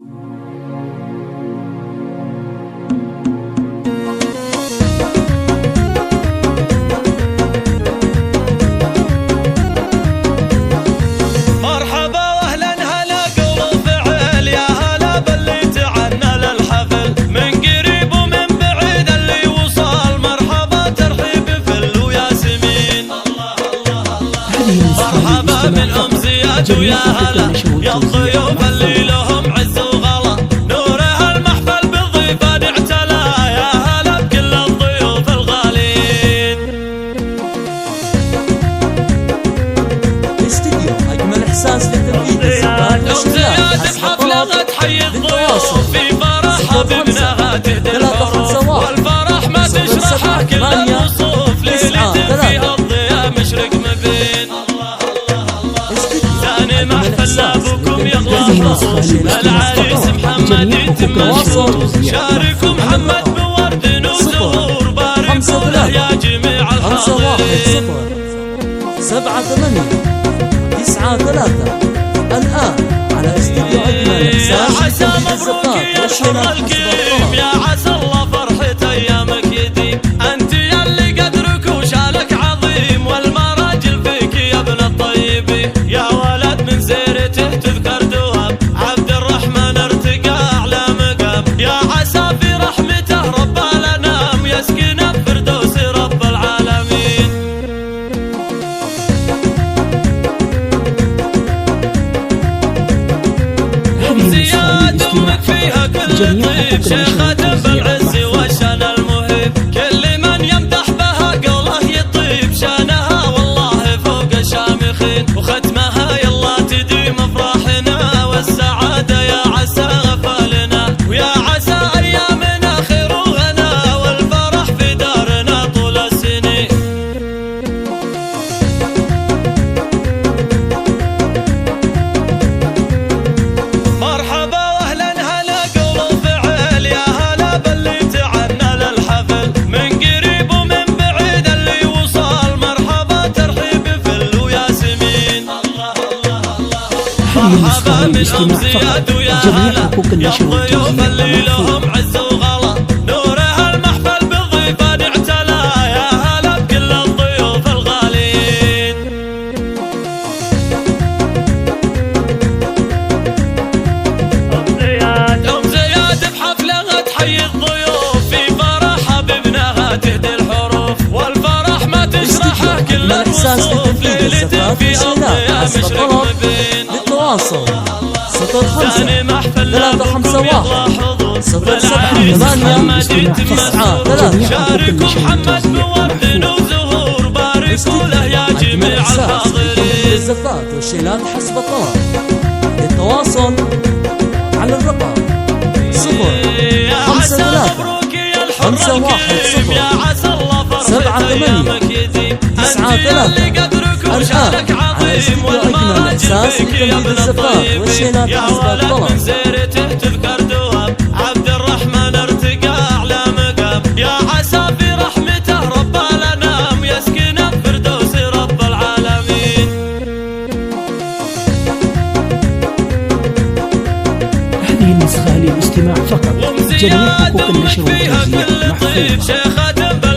مرحبا بالأم زياد ويا هلا يا الضيوف اللي لهم عز وغلا، نورها المحفل بالضيفان اعتلى، يا هلا بكل الضيوف الغالين. استديو أجمل إحساس للتنفيذ الأم زياد بحفلها تحيي الضيوف، في فرحها بابنها تهدي الحروف، والفرح ما تشرحه كل الوصوف، ليلة فيها الضياء مشرق مبين. محفل ابوكم يطلع العريس محمد يتم مشهور، شاركوا محمد بورد وزهور، باركوا له يا جميع الحاضرين. 7-8-9-3 الآن على استديو أجمل إحساس يا عسى مبروك يا الحر الكريم، يا عسى الله فرحة أيامك يديم، أنت يلي قدرك وشالك عظيم، والمراجل فيك يا ابن الطيبين، يا ولد من سيرته تذكر دوام، عبد الرحمن ارتقى أعلى مقام، يا عسى في رحمته رب الأنام، يسكن الفردوس رب العالمين. زياد أمك فيها كل طيب، شيخة بالعز والشان المهيب، كل من يمدح بها قوله يطيب، شانها والله فوق الشامخين، وختمها يلا تديم افراحنا والسعادة، يا عسى غفالنا، ويا عسى ايامنا خير وغنى، والفرح في دارنا طول السنين. مرحبا واهلا هلا قول وفعل، يا هلا باللي تعنى للحفل، من قريب ومن بعيد اللي وصل، مرحبا ترحيب فل وياسمين. مرحبا بالأم زياد ويا هلا يا الضيوف اللي لهم عز وغلا، نورها المحفل بالضيفان اعتلى، يا هلا بكل الضيوف الغالين. أم زياد بحفلها تحيي الضيوف، في فرحها بابنها تهدي الحروف، والفرح ما تشرحه كل الوصوف، ليلة في الضياء مشرق مبين. للتواصل 05-351-07-8-9-3 شاركوا محمد بورد وزهور، باركوا له يا جميع الحاضرين. الزفات والشيلات حسب الطلب. للتواصل على الرقم 0-5-3-50-7-8-9-3 الآن على استديو أجمل إحساس لتنفيذ الزفات والشيلات حسب الطلب. من سيرته تذكر دوام، عبد الرحمن ارتقى أعلى مقام، يا عسى في رحمته رب الأنام، يسكن الفردوس رب العالمين. هذه النسخة للاستماع فقط. جميع حقوق النشر والتوزيع محفوظة.